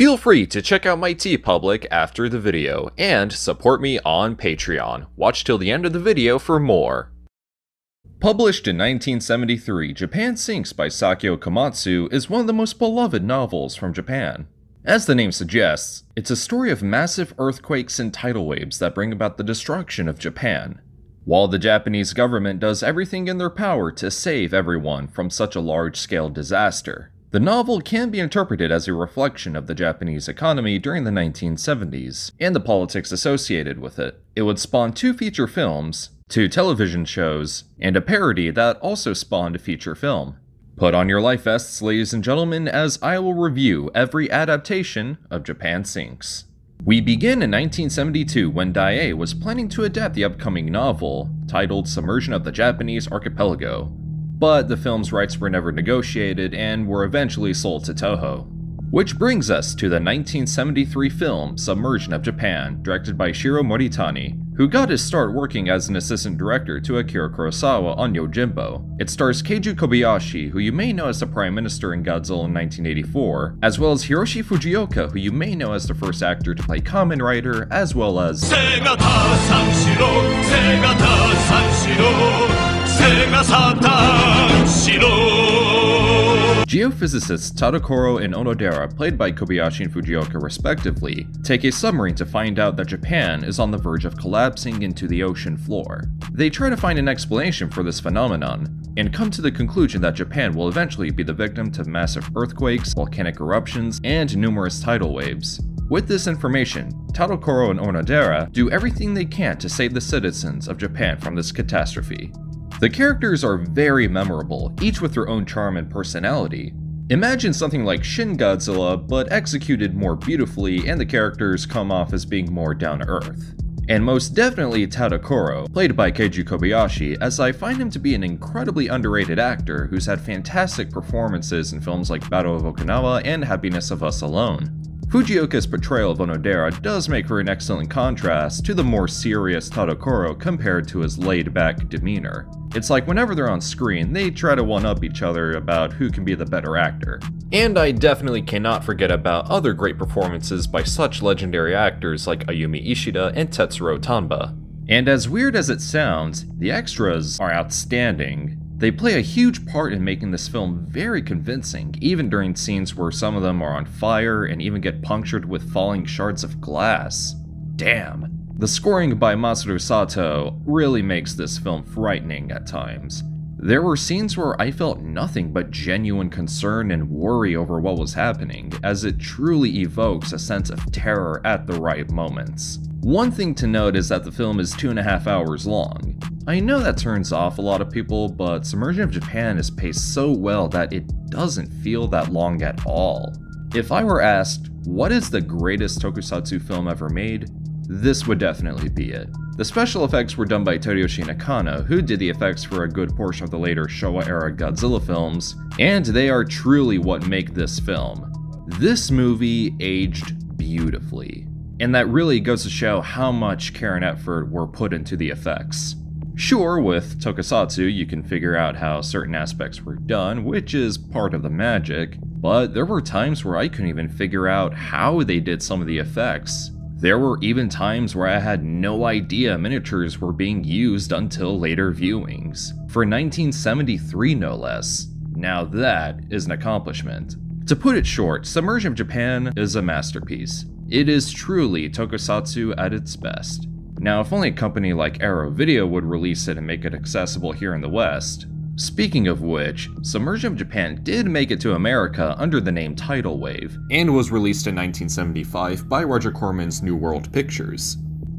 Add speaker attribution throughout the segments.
Speaker 1: Feel free to check out my TeePublic after the video, and support me on Patreon. Watch till the end of the video for more. Published in 1973, Japan Sinks by Sakio Komatsu is one of the most beloved novels from Japan. As the name suggests, it's a story of massive earthquakes and tidal waves that bring about the destruction of Japan. While the Japanese government does everything in their power to save everyone from such a large-scale disaster, the novel can be interpreted as a reflection of the Japanese economy during the 1970s, and the politics associated with it. It would spawn 2 feature films, 2 television shows, and a parody that also spawned a feature film. Put on your life vests, ladies and gentlemen, as I will review every adaptation of Japan Sinks. We begin in 1972 when Daiei was planning to adapt the upcoming novel, titled Submersion of the Japanese Archipelago, but the film's rights were never negotiated and were eventually sold to Toho. Which brings us to the 1973 film Submersion of Japan, directed by Shiro Moritani, who got his start working as an assistant director to Akira Kurosawa on Yojimbo. It stars Keiju Kobayashi, who you may know as the Prime Minister in Godzilla in 1984, as well as Hiroshi Fujioka, who you may know as the first actor to play Kamen Rider, as well as geophysicists Tadokoro and Onodera, played by Kobayashi and Fujioka respectively, take a submarine to find out that Japan is on the verge of collapsing into the ocean floor. They try to find an explanation for this phenomenon, and come to the conclusion that Japan will eventually be the victim to massive earthquakes, volcanic eruptions, and numerous tidal waves. With this information, Tadokoro and Onodera do everything they can to save the citizens of Japan from this catastrophe. The characters are very memorable, each with their own charm and personality. Imagine something like Shin Godzilla, but executed more beautifully, and the characters come off as being more down-to-earth. And most definitely Tadokoro, played by Keiju Kobayashi, as I find him to be an incredibly underrated actor who's had fantastic performances in films like Battle of Okinawa and Happiness of Us Alone. Fujioka's portrayal of Onodera does make for an excellent contrast to the more serious Tadokoro compared to his laid-back demeanor. It's like whenever they're on screen, they try to one-up each other about who can be the better actor. And I definitely cannot forget about other great performances by such legendary actors like Ayumi Ishida and Tetsuro Tanba. And as weird as it sounds, the extras are outstanding. They play a huge part in making this film very convincing, even during scenes where some of them are on fire and even get punctured with falling shards of glass. Damn. The scoring by Masaru Sato really makes this film frightening at times. There were scenes where I felt nothing but genuine concern and worry over what was happening, as it truly evokes a sense of terror at the right moments. One thing to note is that the film is 2.5 hours long. I know that turns off a lot of people, but Submersion of Japan is paced so well that it doesn't feel that long at all. If I were asked, what is the greatest tokusatsu film ever made? This would definitely be it. The special effects were done by Toriyoshi Nakano, who did the effects for a good portion of the later Showa-era Godzilla films, and they are truly what make this film. This movie aged beautifully, and that really goes to show how much care and effort were put into the effects. Sure, with tokusatsu you can figure out how certain aspects were done, which is part of the magic, but there were times where I couldn't even figure out how they did some of the effects. There were even times where I had no idea miniatures were being used until later viewings. For 1973 no less. Now that is an accomplishment. To put it short, Submersion of Japan is a masterpiece. It is truly tokusatsu at its best. Now, if only a company like Arrow Video would release it and make it accessible here in the West. Speaking of which, Submersion of Japan did make it to America under the name Tidal Wave, and was released in 1975 by Roger Corman's New World Pictures.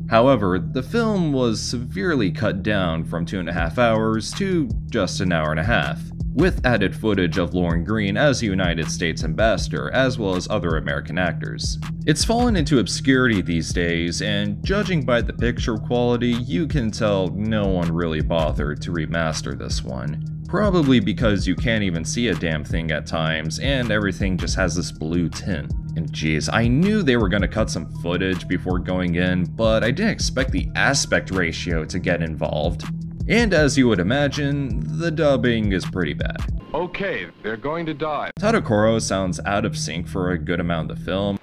Speaker 1: However, the film was severely cut down from 2.5 hours to just 1.5 hours, with added footage of Lauren Green as a United States ambassador, as well as other American actors. It's fallen into obscurity these days, and judging by the picture quality, you can tell no one really bothered to remaster this one. Probably because you can't even see a damn thing at times, and everything just has this blue tint. And geez, I knew they were gonna cut some footage before going in, but I didn't expect the aspect ratio to get involved. And as you would imagine, the dubbing is pretty bad.
Speaker 2: Okay, they're going to die.
Speaker 1: Tadokoro sounds out of sync for a good amount of the film.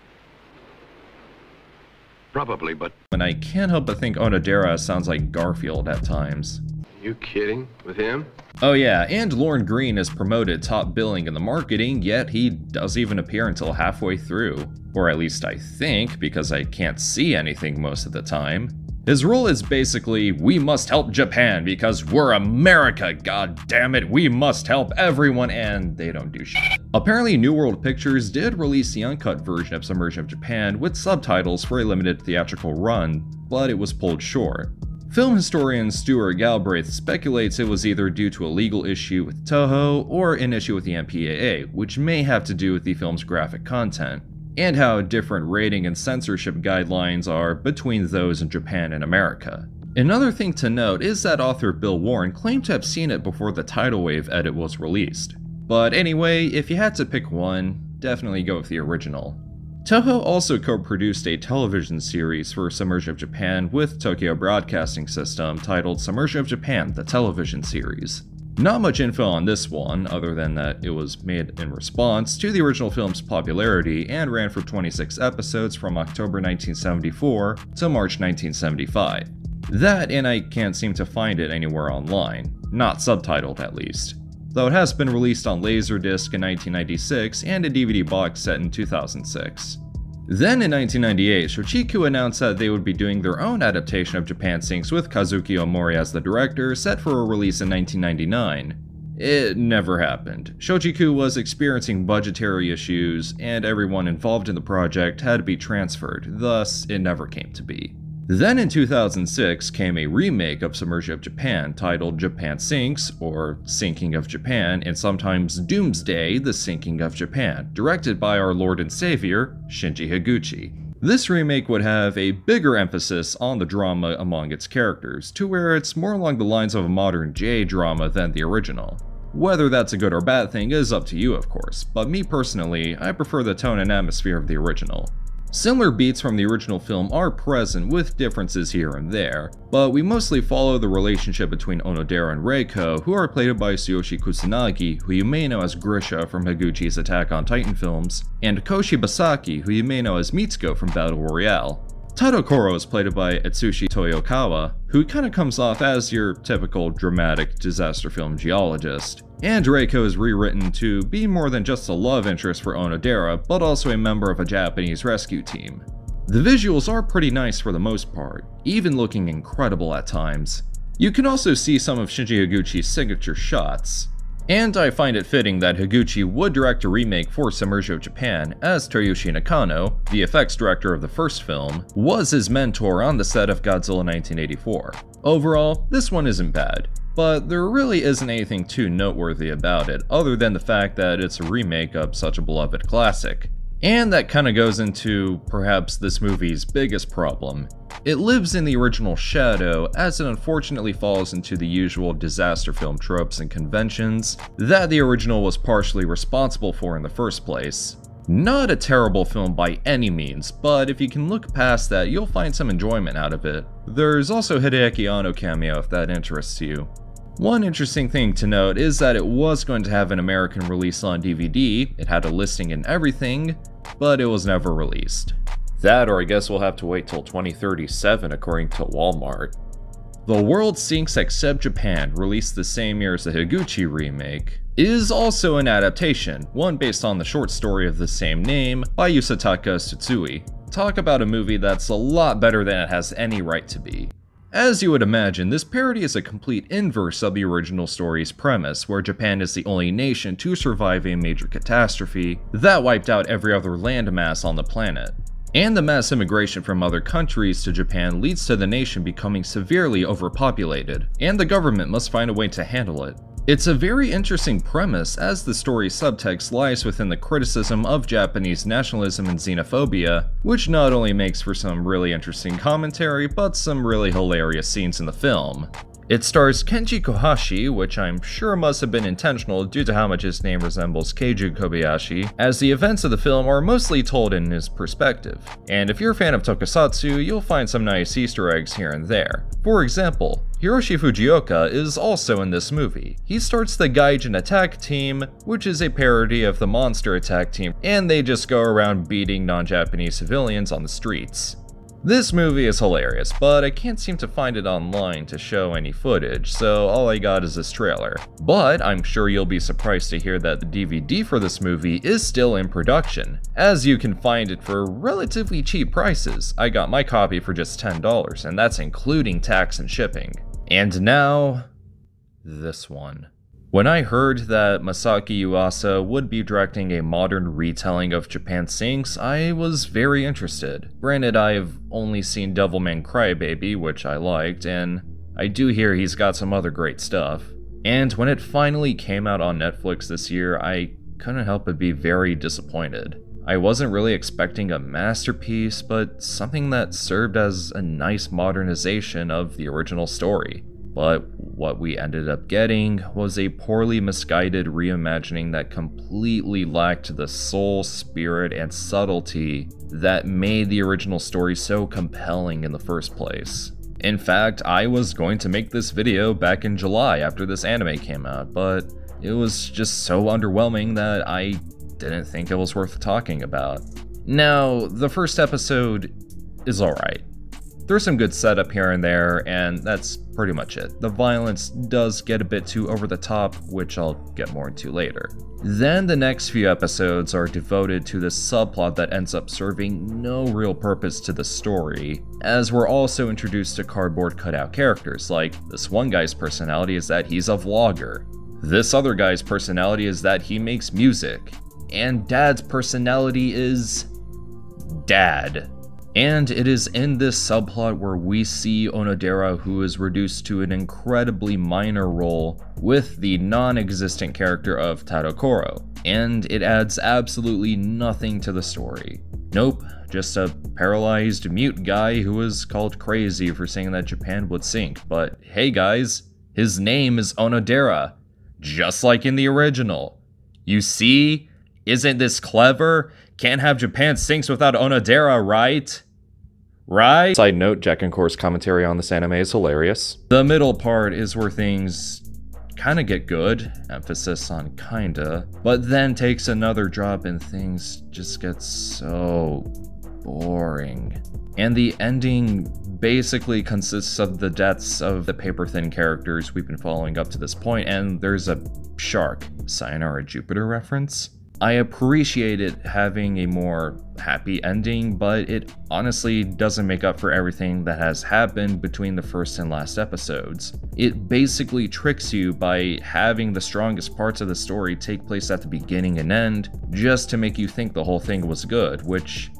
Speaker 2: probably, but...
Speaker 1: And I can't help but think Onodera sounds like Garfield at times.
Speaker 2: You kidding? With him?
Speaker 1: Oh yeah, and Lorne Greene is promoted top billing in the marketing, yet he doesn't even appear until halfway through. Or at least I think, because I can't see anything most of the time. His role is basically, we must help Japan because we're America, god damn it, we must help everyone, and they don't do shit. Apparently New World Pictures did release the uncut version of Submersion of Japan with subtitles for a limited theatrical run, but it was pulled short. Film historian Stuart Galbraith speculates it was either due to a legal issue with Toho or an issue with the MPAA, which may have to do with the film's graphic content, and how different rating and censorship guidelines are between those in Japan and America. Another thing to note is that author Bill Warren claimed to have seen it before the Tidal Wave edit was released. But anyway, if you had to pick one, definitely go with the original. Toho also co-produced a television series for Submersion of Japan with Tokyo Broadcasting System titled Submersion of Japan, the television series. Not much info on this one, other than that it was made in response to the original film's popularity and ran for 26 episodes from October 1974 to March 1975. That, and I can't seem to find it anywhere online, not subtitled at least. Though it has been released on Laserdisc in 1996 and a DVD box set in 2006. Then in 1998, Shochiku announced that they would be doing their own adaptation of Japan Sinks with Kazuki Omori as the director, set for a release in 1999. It never happened. Shochiku was experiencing budgetary issues, and everyone involved in the project had to be transferred, thus it never came to be. Then in 2006 came a remake of Submersion of Japan titled Japan Sinks, or Sinking of Japan, and sometimes Doomsday, The Sinking of Japan, directed by our Lord and Savior, Shinji Higuchi. This remake would have a bigger emphasis on the drama among its characters, to where it's more along the lines of a modern J-drama than the original. Whether that's a good or bad thing is up to you, of course, but me personally, I prefer the tone and atmosphere of the original. Similar beats from the original film are present with differences here and there, but we mostly follow the relationship between Onodera and Reiko, who are played by Tsuyoshi Kusanagi, who you may know as Grisha from Higuchi's Attack on Titan films, and Koshi Basaki, who you may know as Mitsuko from Battle Royale. Tadokoro is played by Atsushi Toyokawa, who kinda comes off as your typical dramatic disaster film geologist. And Reiko is rewritten to be more than just a love interest for Onodera, but also a member of a Japanese rescue team. The visuals are pretty nice for the most part, even looking incredible at times. You can also see some of Shinji Higuchi's signature shots. And I find it fitting that Higuchi would direct a remake for Submersion of Japan, as Toyoshi Nakano, the effects director of the first film, was his mentor on the set of Godzilla 1984. Overall, this one isn't bad, but there really isn't anything too noteworthy about it other than the fact that it's a remake of such a beloved classic. And that kinda goes into perhaps this movie's biggest problem. It lives in the original shadow, as it unfortunately falls into the usual disaster film tropes and conventions that the original was partially responsible for in the first place. Not a terrible film by any means, but if you can look past that, you'll find some enjoyment out of it. There's also Hideaki Anno cameo if that interests you. One interesting thing to note is that it was going to have an American release on DVD, it had a listing and everything, but it was never released. That, or I guess we'll have to wait till 2037 according to Walmart. The World Sinks Except Japan, released the same year as the Higuchi remake, is also an adaptation, one based on the short story of the same name by Yusutaka Tsutsui. Talk about a movie that's a lot better than it has any right to be. As you would imagine, this parody is a complete inverse of the original story's premise, where Japan is the only nation to survive a major catastrophe that wiped out every other landmass on the planet. And the mass immigration from other countries to Japan leads to the nation becoming severely overpopulated, and the government must find a way to handle it. It's a very interesting premise, as the story's subtext lies within the criticism of Japanese nationalism and xenophobia, which not only makes for some really interesting commentary, but some really hilarious scenes in the film. It stars Kenji Kohashi, which I'm sure must have been intentional due to how much his name resembles Keiju Kobayashi, as the events of the film are mostly told in his perspective. And if you're a fan of tokusatsu, you'll find some nice Easter eggs here and there. For example, Hiroshi Fujioka is also in this movie. He starts the Gaijin Attack Team, which is a parody of the Monster Attack Team, and they just go around beating non-Japanese civilians on the streets. This movie is hilarious, but I can't seem to find it online to show any footage, so all I got is this trailer. But I'm sure you'll be surprised to hear that the DVD for this movie is still in production, as you can find it for relatively cheap prices. I got my copy for just $10, and that's including tax and shipping. And now, this one. When I heard that Masaaki Yuasa would be directing a modern retelling of Japan Sinks, I was very interested. Granted, I've only seen Devilman Crybaby, which I liked, and I do hear he's got some other great stuff. And when it finally came out on Netflix this year, I couldn't help but be very disappointed. I wasn't really expecting a masterpiece, but something that served as a nice modernization of the original story. But what we ended up getting was a poorly misguided reimagining that completely lacked the soul, spirit, and subtlety that made the original story so compelling in the first place. In fact, I was going to make this video back in July after this anime came out, but it was just so underwhelming that I didn't think it was worth talking about. Now, the first episode is alright. There's some good setup here and there, and that's pretty much it. The violence does get a bit too over the top, which I'll get more into later. Then the next few episodes are devoted to this subplot that ends up serving no real purpose to the story, as we're also introduced to cardboard cutout characters, like this one guy's personality is that he's a vlogger. This other guy's personality is that he makes music. And Dad's personality is Dad. And it is in this subplot where we see Onodera, who is reduced to an incredibly minor role with the non-existent character of Tadokoro, and it adds absolutely nothing to the story. Nope, just a paralyzed mute guy who was called crazy for saying that Japan would sink, but hey guys, his name is Onodera, just like in the original. You see? Isn't this clever? Can't have Japan sinks without Onodera, right? Right? Side note, Jekkencore's commentary on this anime is hilarious. The middle part is where things kinda get good, emphasis on kinda, but then takes another drop and things just get so boring. And the ending basically consists of the deaths of the paper-thin characters we've been following up to this point, and there's a shark, Sayonara Jupiter reference. I appreciate it having a more happy ending, but it honestly doesn't make up for everything that has happened between the first and last episodes. It basically tricks you by having the strongest parts of the story take place at the beginning and end, just to make you think the whole thing was good, which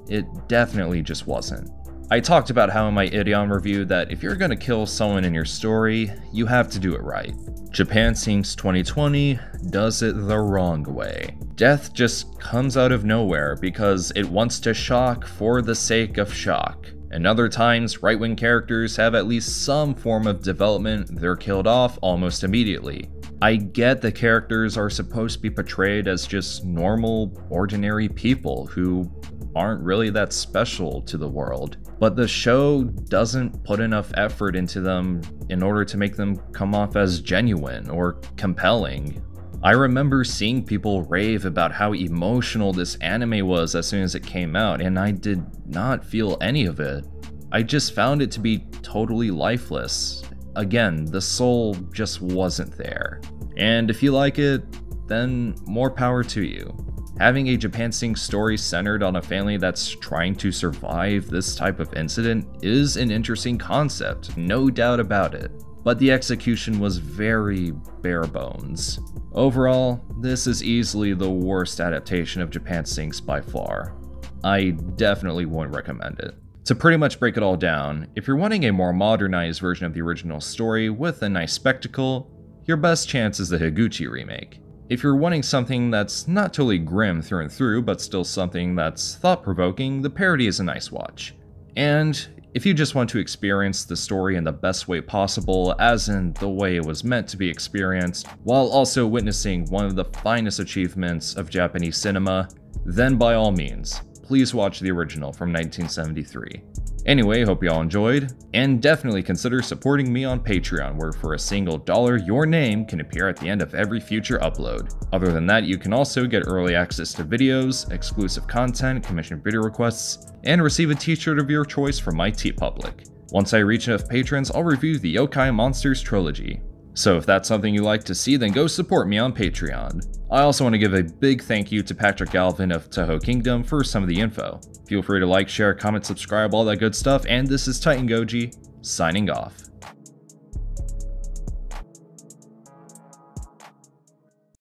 Speaker 1: it definitely just wasn't. I talked about how in my Ideon review that if you're gonna kill someone in your story, you have to do it right. Japan Sinks 2020 does it the wrong way. Death just comes out of nowhere because it wants to shock for the sake of shock. And other times, right-wing characters have at least some form of development, they're killed off almost immediately. I get the characters are supposed to be portrayed as just normal, ordinary people who aren't really that special to the world, but the show doesn't put enough effort into them in order to make them come off as genuine or compelling. I remember seeing people rave about how emotional this anime was as soon as it came out, and I did not feel any of it. I just found it to be totally lifeless. Again, the soul just wasn't there. And if you like it, then more power to you. Having a Japan Sinks story centered on a family that's trying to survive this type of incident is an interesting concept, no doubt about it. But the execution was very bare bones. Overall, this is easily the worst adaptation of Japan Sinks by far. I definitely wouldn't recommend it. To pretty much break it all down, if you're wanting a more modernized version of the original story with a nice spectacle, your best chance is the Higuchi remake. If you're wanting something that's not totally grim through and through, but still something that's thought-provoking, the parody is a nice watch. And if you just want to experience the story in the best way possible, as in the way it was meant to be experienced, while also witnessing one of the finest achievements of Japanese cinema, then by all means, please watch the original from 1973. Anyway, hope you all enjoyed, and definitely consider supporting me on Patreon, where for a single dollar, your name can appear at the end of every future upload. Other than that, you can also get early access to videos, exclusive content, commissioned video requests, and receive a t-shirt of your choice from my TeePublic. Once I reach enough patrons, I'll review the Yokai Monsters trilogy. So if that's something you like to see, then go support me on Patreon. I also want to give a big thank you to Patrick Galvin of Toho Kingdom for some of the info. Feel free to like, share, comment, subscribe, all that good stuff, and this is TitanGoji, signing off.